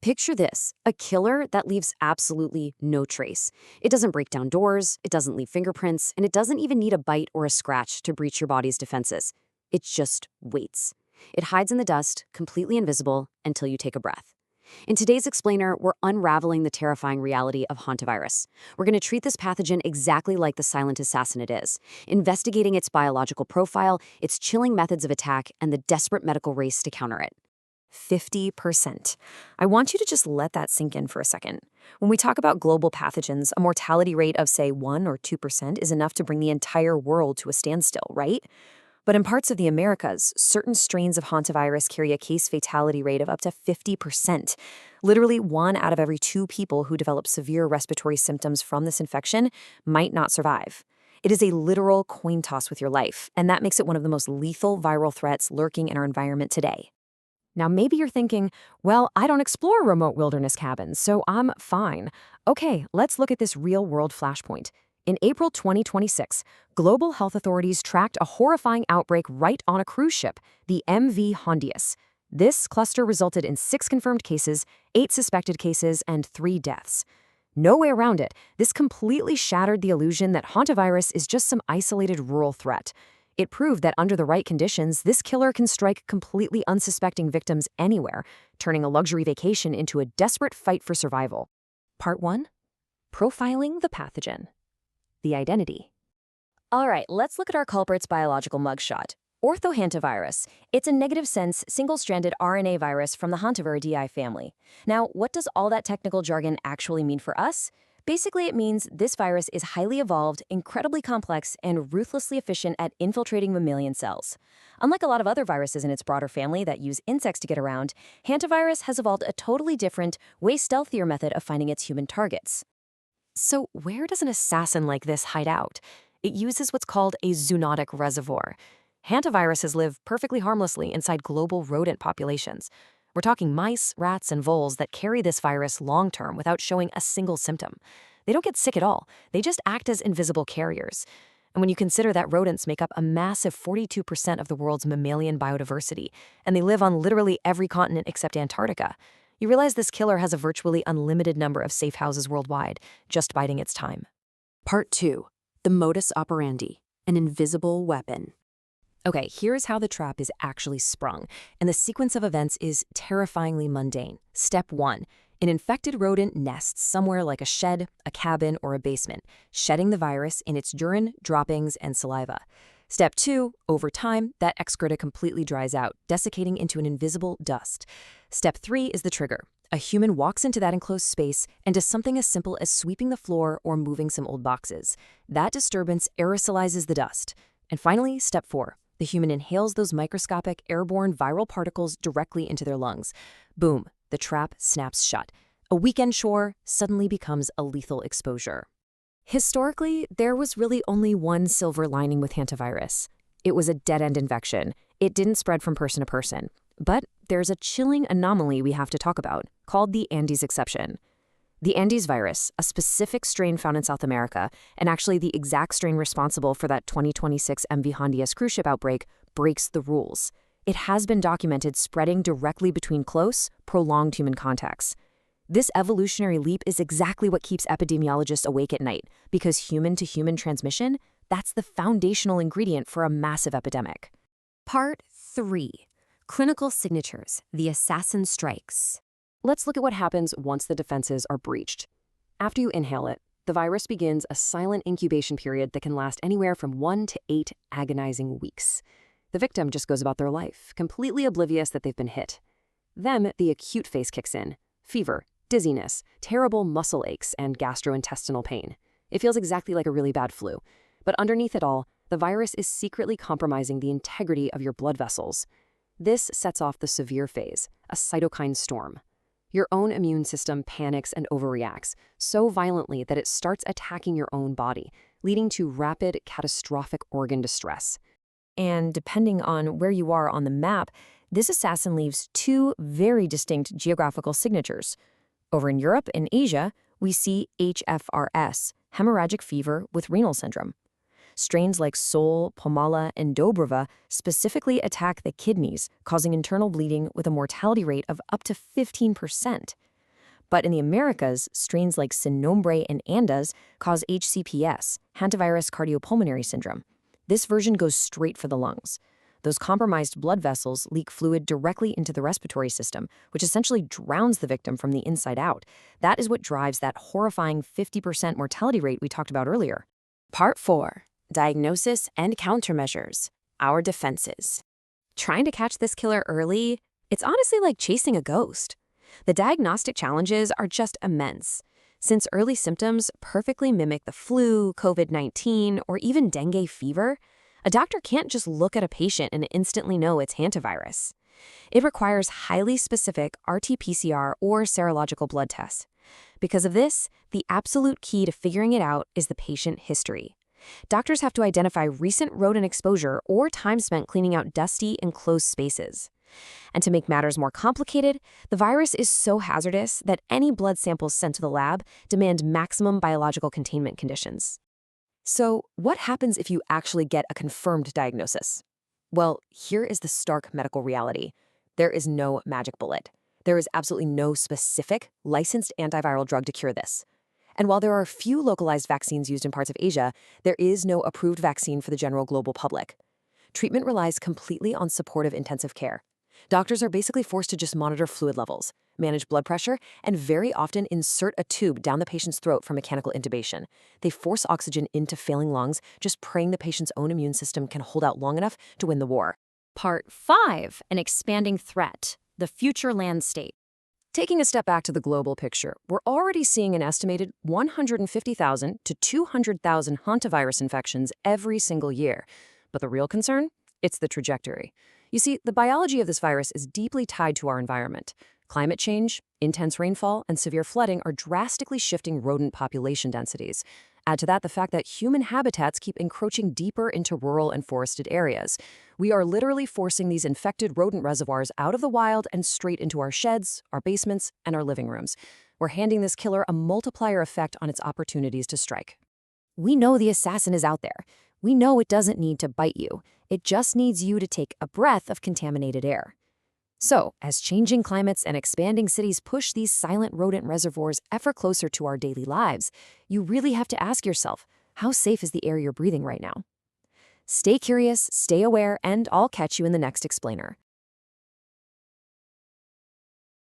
Picture this, a killer that leaves absolutely no trace. It doesn't break down doors, it doesn't leave fingerprints, and it doesn't even need a bite or a scratch to breach your body's defenses. It just waits. It hides in the dust, completely invisible, until you take a breath. In today's Explainer, we're unraveling the terrifying reality of Hantavirus. We're going to treat this pathogen exactly like the silent assassin it is, investigating its biological profile, its chilling methods of attack, and the desperate medical race to counter it. 50%. I want you to just let that sink in for a second. When we talk about global pathogens, a mortality rate of, say, 1 or 2% is enough to bring the entire world to a standstill, right? But in parts of the Americas, certain strains of hantavirus carry a case fatality rate of up to 50%. Literally 1 out of every 2 people who develop severe respiratory symptoms from this infection might not survive. It is a literal coin toss with your life, and that makes it one of the most lethal viral threats lurking in our environment today. Now, maybe you're thinking, well, I don't explore remote wilderness cabins, so I'm fine. Okay, let's look at this real-world flashpoint. In April 2026, global health authorities tracked a horrifying outbreak right on a cruise ship, the MV Hondius. This cluster resulted in 6 confirmed cases, 8 suspected cases, and 3 deaths. No way around it. This completely shattered the illusion that hantavirus is just some isolated rural threat. It proved that under the right conditions, this killer can strike completely unsuspecting victims anywhere, turning a luxury vacation into a desperate fight for survival. Part 1. Profiling the pathogen. The identity. All right, let's look at our culprit's biological mugshot. Orthohantavirus. It's a negative-sense, single-stranded RNA virus from the Hantaviridae family. Now, what does all that technical jargon actually mean for us? Basically, it means this virus is highly evolved, incredibly complex, and ruthlessly efficient at infiltrating mammalian cells. Unlike a lot of other viruses in its broader family that use insects to get around, hantavirus has evolved a totally different, way stealthier method of finding its human targets. So where does an assassin like this hide out? It uses what's called a zoonotic reservoir. Hantaviruses live perfectly harmlessly inside global rodent populations. We're talking mice, rats, and voles that carry this virus long-term without showing a single symptom. They don't get sick at all. They just act as invisible carriers. And when you consider that rodents make up a massive 42% of the world's mammalian biodiversity, and they live on literally every continent except Antarctica, you realize this killer has a virtually unlimited number of safe houses worldwide, just biding its time. Part 2. The modus operandi, an invisible weapon. Okay, here's how the trap is actually sprung, and the sequence of events is terrifyingly mundane. Step 1. An infected rodent nests somewhere like a shed, a cabin, or a basement, shedding the virus in its urine, droppings, and saliva. Step 2. Over time, that excreta completely dries out, desiccating into an invisible dust. Step 3 is the trigger. A human walks into that enclosed space and does something as simple as sweeping the floor or moving some old boxes. That disturbance aerosolizes the dust. And finally, Step 4. The human inhales those microscopic airborne viral particles directly into their lungs. Boom, the trap snaps shut. A weekend chore suddenly becomes a lethal exposure. Historically, there was really only one silver lining with hantavirus. It was a dead-end infection. It didn't spread from person to person. But there's a chilling anomaly we have to talk about, called the Andes exception. The Andes virus, a specific strain found in South America, and actually the exact strain responsible for that 2026 MV Hondius cruise ship outbreak, breaks the rules. It has been documented spreading directly between close, prolonged human contacts. This evolutionary leap is exactly what keeps epidemiologists awake at night, because human-to-human transmission, that's the foundational ingredient for a massive epidemic. Part 3. Clinical signatures, the assassin strikes. Let's look at what happens once the defenses are breached. After you inhale it, the virus begins a silent incubation period that can last anywhere from 1 to 8 agonizing weeks. The victim just goes about their life, completely oblivious that they've been hit. Then the acute phase kicks in: fever, dizziness, terrible muscle aches, and gastrointestinal pain. It feels exactly like a really bad flu. But underneath it all, the virus is secretly compromising the integrity of your blood vessels. This sets off the severe phase, a cytokine storm. Your own immune system panics and overreacts so violently that it starts attacking your own body, leading to rapid, catastrophic organ distress. And depending on where you are on the map, this assassin leaves 2 very distinct geographical signatures. Over in Europe and Asia, we see HFRS, hemorrhagic fever with renal syndrome. Strains like Sol, Pomala, and Dobrava specifically attack the kidneys, causing internal bleeding with a mortality rate of up to 15%. But in the Americas, strains like Sinombre and Andas cause HCPS, Hantavirus cardiopulmonary syndrome. This version goes straight for the lungs. Those compromised blood vessels leak fluid directly into the respiratory system, which essentially drowns the victim from the inside out. That is what drives that horrifying 50% mortality rate we talked about earlier. Part 4. Diagnosis and countermeasures. Our defenses. Trying to catch this killer early, it's honestly like chasing a ghost. The diagnostic challenges are just immense. Since early symptoms perfectly mimic the flu, COVID-19, or even dengue fever, a doctor can't just look at a patient and instantly know it's hantavirus. It requires highly specific RT-PCR or serological blood tests. Because of this, the absolute key to figuring it out is the patient history. Doctors have to identify recent rodent exposure or time spent cleaning out dusty and closed spaces. And to make matters more complicated, the virus is so hazardous that any blood samples sent to the lab demand maximum biological containment conditions. So, what happens if you actually get a confirmed diagnosis? Well, here is the stark medical reality. There is no magic bullet. There is absolutely no specific, licensed antiviral drug to cure this. And while there are few localized vaccines used in parts of Asia, there is no approved vaccine for the general global public. Treatment relies completely on supportive intensive care. Doctors are basically forced to just monitor fluid levels, manage blood pressure, and very often insert a tube down the patient's throat for mechanical intubation. They force oxygen into failing lungs, just praying the patient's own immune system can hold out long enough to win the war. Part 5. An expanding threat. The future landscape. Taking a step back to the global picture, we're already seeing an estimated 150,000 to 200,000 hantavirus infections every single year. But the real concern? It's the trajectory. You see, the biology of this virus is deeply tied to our environment. Climate change, intense rainfall, and severe flooding are drastically shifting rodent population densities. Add to that the fact that human habitats keep encroaching deeper into rural and forested areas. We are literally forcing these infected rodent reservoirs out of the wild and straight into our sheds, our basements, and our living rooms. We're handing this killer a multiplier effect on its opportunities to strike. We know the assassin is out there. We know it doesn't need to bite you. It just needs you to take a breath of contaminated air. So, as changing climates and expanding cities push these silent rodent reservoirs ever closer to our daily lives, you really have to ask yourself, how safe is the air you're breathing right now? Stay curious, stay aware, and I'll catch you in the next explainer.